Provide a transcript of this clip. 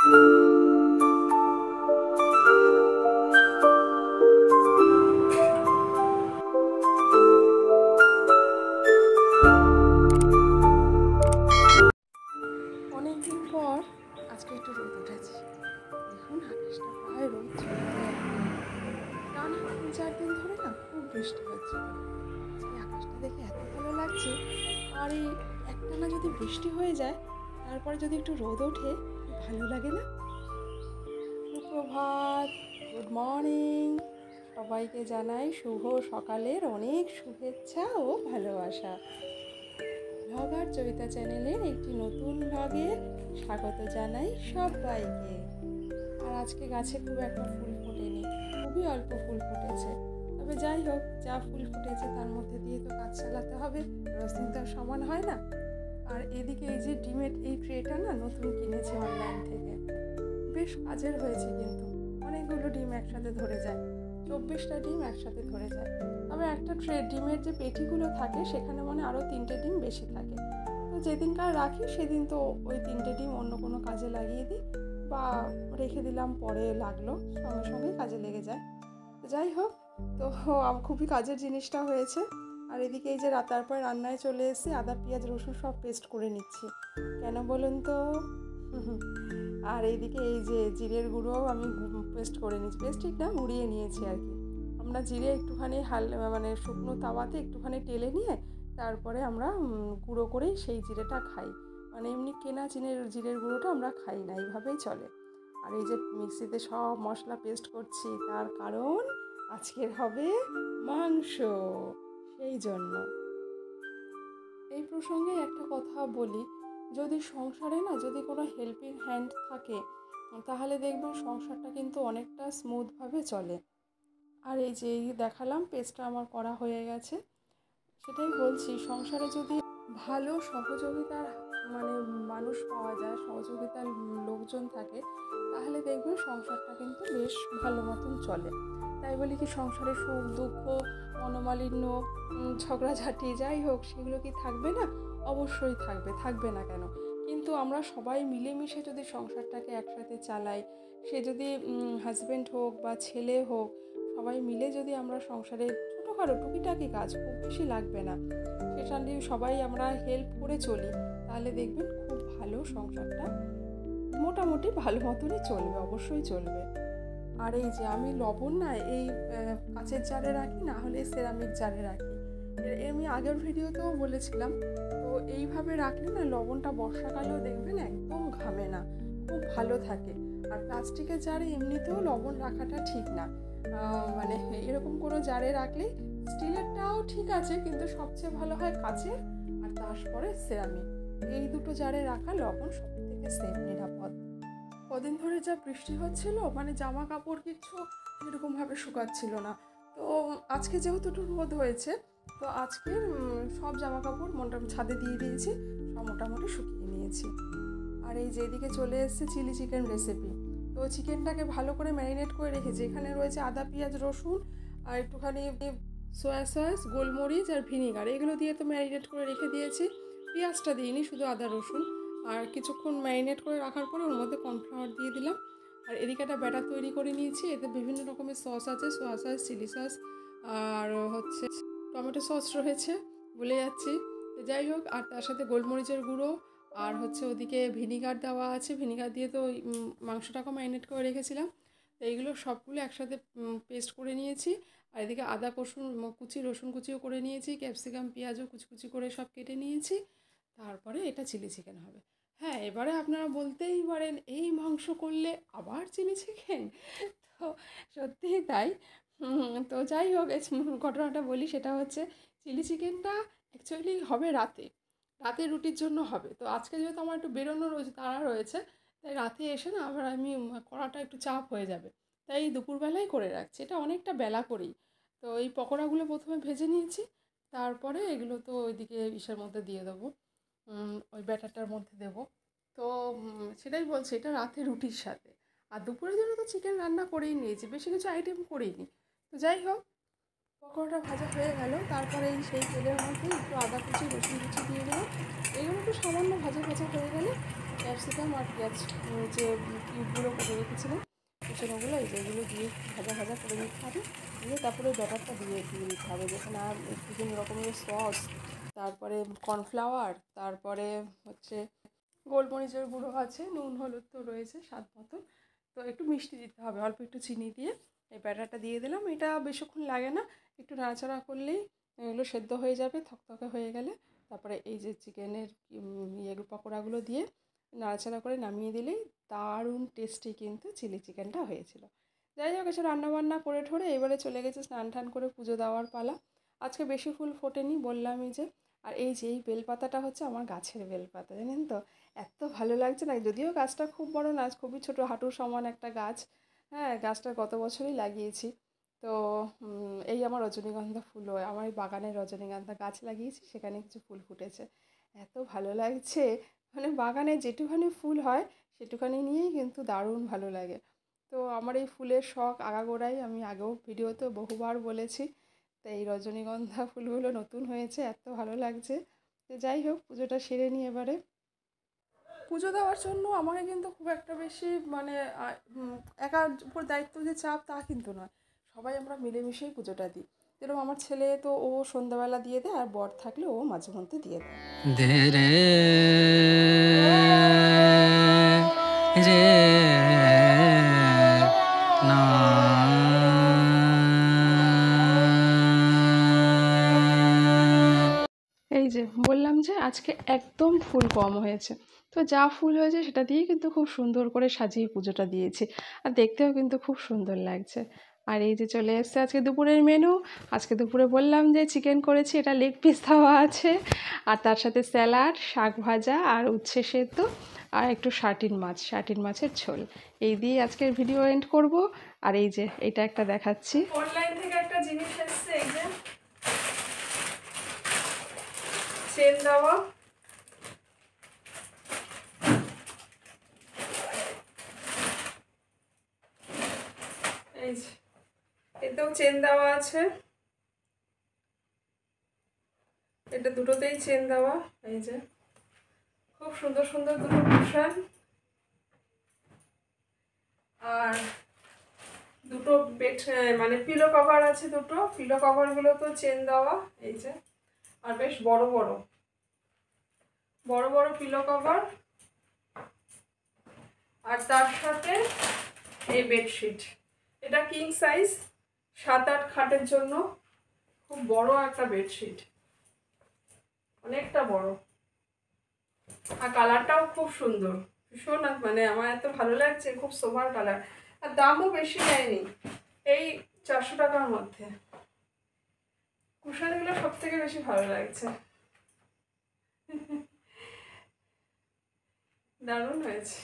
অনেকদিন পর আজকে একটু রোদ উঠেছে। দেখুন আকাশটা প্রায় রোদ চলে টানা 3-4 দিন ধরে না খুব বৃষ্টি হচ্ছে। আজকে আকাশটা দেখে এত ভালো লাগছে। আর এই একটানা যদি বৃষ্টি হয়ে যায় তারপরে যদি একটু রোদ ওঠে খুব ভালো লাগে না? সুপ্রভাত, গুড মর্নিং, সবাইকে জানাই শুভ সকালের অনেক শুভেচ্ছা ও ভালোবাসা। ব্লগার চৈতা চ্যানেলের একটি নতুন ব্লগে স্বাগত জানাই সবাইকে। আর আজকে গাছে খুব একটা ফুল ফোটেনি, খুবই অল্প ফুল ফুটেছে। তবে যাই হোক, যা ফুল ফুটেছে তার মধ্যে দিয়ে তো কাজ চালাতে হবে, রোজ দিন তো সমান হয় না। আর এদিকে এই যে ডিমের এই ট্রেটা না নতুন কিনেছি অনলাইন থেকে, বেশ কাজের হয়েছে, কিন্তু অনেকগুলো ডিম একসাথে ধরে যায়, 24টা ডিম একসাথে ধরে যায়। তবে একটা ট্রে ডিমের যে পেটিগুলো থাকে সেখানে মানে আরও 3টে ডিম বেশি থাকে। তো যেদিনকার রাখি সেদিন তো ওই 3টে ডিম অন্য কোনো কাজে লাগিয়ে দিই, বা রেখে দিলাম, পরে লাগলো সঙ্গে সঙ্গে কাজে লেগে যায়। তো যাই হোক, তো খুবই কাজের জিনিসটা হয়েছে। আর এদিকে এই যে তারপরে রান্নায় চলে এসে আদা পেঁয়াজ রসুন সব পেস্ট করে নিচ্ছি। কেন বলুন তো? আর এইদিকে এই যে জিরের গুঁড়োও আমি পেস্ট করে নিচ্ছি, পেস্ট ঠিক না, মুড়িয়ে নিয়েছি আর কি। আমরা জিরে একটুখানি মানে শুকনো তাওয়াতে একটুখানি টেলে নিয়ে তারপরে আমরা গুঁড়ো করেই সেই জিরেটা খাই। মানে এমনি কেনা জিরের গুঁড়োটা আমরা খাই না, এইভাবেই চলে। আর এই যে মিক্সিতে সব মশলা পেস্ট করছি, তার কারণ আজকের হবে মাংস, সেই জন্য। এই প্রসঙ্গে একটা কথা বলি, যদি সংসারে না যদি কোনো হেল্পিং হ্যান্ড থাকে তাহলে দেখবেন সংসারটা কিন্তু অনেকটা স্মুথভাবে চলে। আর এই যে দেখালাম পেস্টটা আমার করা হয়ে গেছে, সেটাই বলছি, সংসারে যদি ভালো সহযোগিতার মানে মানুষ পাওয়া যায়, সহযোগিতার লোকজন থাকে, তাহলে দেখবেন সংসারটা কিন্তু বেশ ভালো মতন চলে। তাই বলি কি সংসারে সুখ দুঃখ মনোমালিন্য ঝগড়াঝাটি যাই হোক সেগুলো কি থাকবে না? অবশ্যই থাকবে, থাকবে না কেন? কিন্তু আমরা সবাই মিলেমিশে যদি সংসারটাকে একসাথে চালাই, সে যদি হাজব্যান্ড হোক বা ছেলে হোক, সবাই মিলে যদি আমরা সংসারে ছোটোখাটো টুকিটাকি কাজ, খুব বেশি লাগবে না, সেটা নিয়ে সবাই আমরা হেল্প করে চলি, তাহলে দেখবেন খুব ভালো সংসারটা মোটামুটি ভালো মতনই চলবে, অবশ্যই চলবে। আর এই যে আমি লবণ না এই কাঁচের জারে রাখি, না হলে সেরামিক জারে রাখি। আমি আগের ভিডিওতেও বলেছিলাম। তো এইভাবে রাখলে না লবণটা বর্ষাকালেও দেখবেন একদম ঘামে না, খুব ভালো থাকে। আর প্লাস্টিকের জারে এমনিতেও লবণ রাখাটা ঠিক না, মানে এরকম কোনো জারে রাখলে, স্টিলেরটাও ঠিক আছে কিন্তু সবচেয়ে ভালো হয় কাঁচের, আর তারপরে সেরামিক, এই দুটো জারে রাখা লবণ সব থেকে সেফ, নিরাপদ। কদিন ধরে যা বৃষ্টি হচ্ছিল, মানে জামা কাপড় কিচ্ছু এরকমভাবে শুকাচ্ছিল না। তো আজকে যেহেতু একটু রোদ হয়েছে, তো আজকে সব জামা কাপড় ছাদে দিয়ে দিয়েছি, সব মোটামুটি শুকিয়ে নিয়েছি। আর এই যে এদিকে চলে এসেছে চিলি চিকেন রেসিপি। তো চিকেনটাকে ভালো করে ম্যারিনেট করে রেখেছি, এখানে রয়েছে আদা পেঁয়াজ রসুন আর একটুখানি সয়া সস, গোলমরিচ আর ভিনিগার, এগুলো দিয়ে তো ম্যারিনেট করে রেখে দিয়েছি। পেঁয়াজটা দিইনি, শুধু আদা রসুন। আর কিছুক্ষণ ম্যারিনেট করে রাখার পরে ওর মধ্যে কর্নফ্লাওয়ার দিয়ে দিলাম। আর এদিকে একটা ব্যাটার তৈরি করে নিয়েছি, এতে বিভিন্ন রকমের সস আছে, সোয়া সস, চিলি সস আর হচ্ছে টমেটো সস রয়েছে, বলে যাচ্ছি। তো যাই হোক, আর তার সাথে গোলমরিচের গুঁড়ো আর হচ্ছে ওদিকে ভিনিগার দেওয়া আছে, ভিনিগার দিয়ে তো মাংসটাকে ম্যারিনেট করে রেখেছিলাম। তো এইগুলো সবগুলো একসাথে পেস্ট করে নিয়েছি। আর এদিকে আদা রসুন কুচিও করে নিয়েছি, ক্যাপসিকাম পেঁয়াজও কুচি করে সব কেটে নিয়েছি। তারপরে এটা চিলি চিকেন হবে। হ্যাঁ, এবারে আপনারা বলতেই পারেন এই মাংস করলে আবার চিলি চিকেন, তো সত্যিই তাই। তো যাই হোক, ঘটনাটা বলি, সেটা হচ্ছে চিলি চিকেনটা অ্যাকচুয়ালি হবে রাতে রুটির জন্য হবে। তো আজকে যেহেতু আমার একটু বেরোনো রয়েছে, তাড়া রয়েছে, তাই রাতে এসে না আবার আমি করাটা একটু চাপ হয়ে যাবে, তাই দুপুরবেলায় করে রাখছি, এটা অনেকটা বেলা করেই। তো এই পকোড়াগুলো প্রথমে ভেজে নিয়েছি, তারপরে এগুলো তো ওইদিকে ইসের মধ্যে দিয়ে দেবো, ওই ব্যাটারটার মধ্যে দেবো। তো সেটাই বলছি, এটা রাতে রুটির সাথে। আর দুপুরের জন্য তো চিকেন রান্না করেই নিয়েছি, বেশি কিছু আইটেম করিনি। তো যাই হোক, পকোড়াটা ভাজা হয়ে গেল, তারপরে সেই তেলের মধ্যে একটু আদা কুচি রসুন কুচি দিয়ে দিলাম। এগুলো একটু সামান্য ভাজা হয়ে গেলে ক্যাপসিকাম আর পেঁয়াজ যে কিউব রেখেছিলাম কুচনোগুলো, এই যেগুলো দিয়ে ভাজা ভাজা করে নিতে হবে, দিয়ে তারপরে ব্যাটারটা দিয়ে দিতে হবে, যেখানে আর বিভিন্ন রকমের সস, তারপরে কর্নফ্লাওয়ার, তারপরে হচ্ছে গোলমরিচের গুঁড়ো আছে, নুন হলুদ তো রয়েছে স্বাদ মতো, তো একটু মিষ্টি দিতে হবে, অল্প একটু চিনি দিয়ে এই ব্যাটারটা দিয়ে দিলাম। এটা বেশিক্ষণ লাগে না, একটু নাড়াচাড়া করলেই এগুলো সেদ্ধ হয়ে যাবে থকথকে হয়ে গেলে। তারপরে এই যে চিকেনের পকোড়াগুলো দিয়ে নাড়াচাড়া করে নামিয়ে দিলেই দারুণ টেস্টি কিন্তু চিলি চিকেনটা হয়েছিল। যাই হোক, এসে রান্নাবান্না করে ঠোরে এবারে চলে গেছে স্নান টান করে পুজো দেওয়ার পালা। আজকে বেশি ফুল ফোটেনি বললামই যে। আর এই যে এই বেলপাতাটা হচ্ছে আমার গাছের বেলপাতা, জানেন তো, এত ভালো লাগছে না, যদিও গাছটা খুব বড় না, খুবই ছোট, হাঁটুর সমান একটা গাছ। হ্যাঁ, গাছটা গত বছরই লাগিয়েছি। তো এই আমার রজনীগন্ধা ফুলও, আমার এই বাগানের রজনীগন্ধা গাছ লাগিয়েছি, সেখানে কিছু ফুল ফুটেছে, এত ভালো লাগছে। মানে বাগানে যেটুখানি ফুল হয় সেটুখানি নিয়েই কিন্তু দারুণ ভালো লাগে। তো আমার এই ফুলের শখ আগাগোড়াই, আমি আগেও ভিডিওতে বহুবার বলেছি। তো এই রজনীগন্ধা ফুলগুলো নতুন হয়েছে, এত ভালো লাগছে। তো যাই হোক, পুজোটা সেরে নিই এবারে। পুজো দেওয়ার জন্য আমাকে কিন্তু খুব একটা বেশি মানে একার উপর দায়িত্ব যে চাপ তা কিন্তু নয়, সবাই আমরা মিলেমিশেই পুজোটা দিই। যেরকম আমার ছেলে তো ও সন্ধ্যাবেলা দিয়ে দেয়, আর বর থাকলে ও মাঝে মধ্যে দিয়ে দেয়। ধীরে রে না। এই যে বললাম যে আজকে একদম ফুল কম হয়েছে, তো যা ফুল হয়েছে সেটা দিয়েই কিন্তু খুব সুন্দর করে সাজিয়ে পুজোটা দিয়েছি, আর দেখতেও কিন্তু খুব সুন্দর লাগছে। আর এই যে চলে এসছে আজকে দুপুরের মেনু। আজকে দুপুরে বললাম যে চিকেন করেছি, এটা লেগ পিস দেওয়া আছে, আর তার সাথে স্যালাড, শাক ভাজা, আর উচ্ছে সেদ্ধ, আর একটু শার্টিন মাছের ঝোল। এই দিয়ে আজকের ভিডিও এন্ড করব। আর এই যে এটা একটা দেখাচ্ছি, অনলাইন থেকে একটা জিনিস এসছে, এই যে চেন দেওয়া, এই যে এতেও চেন দেওয়া আছে, এটা দুটোতেই চেন দেওয়া। এই যে খুব সুন্দর সুন্দর দুটো কুশন, আর দুটো বেড মানে পিলো কভার আছে, দুটো পিলো কভারগুলো তো চেন দেওয়া। এই যে, আর বেশ বড় বড় বড় বড় পিলো কভার, আর তার সাথে এই বেডশিট, এটা কিং সাইজ 7-8 খাটের জন্য খুব বড় একটা বেডশিট, অনেকটা বড়, আর কালারটাও খুব সুন্দর, ভীষণ মানে আমার এত ভালো লাগছে, খুব সোভার কালার, আর দামও বেশি নেয়নি, এই 400 টাকার মধ্যে। কুশনগুলো সব থেকে বেশি ভালো লাগছে, দারুণ হয়েছে।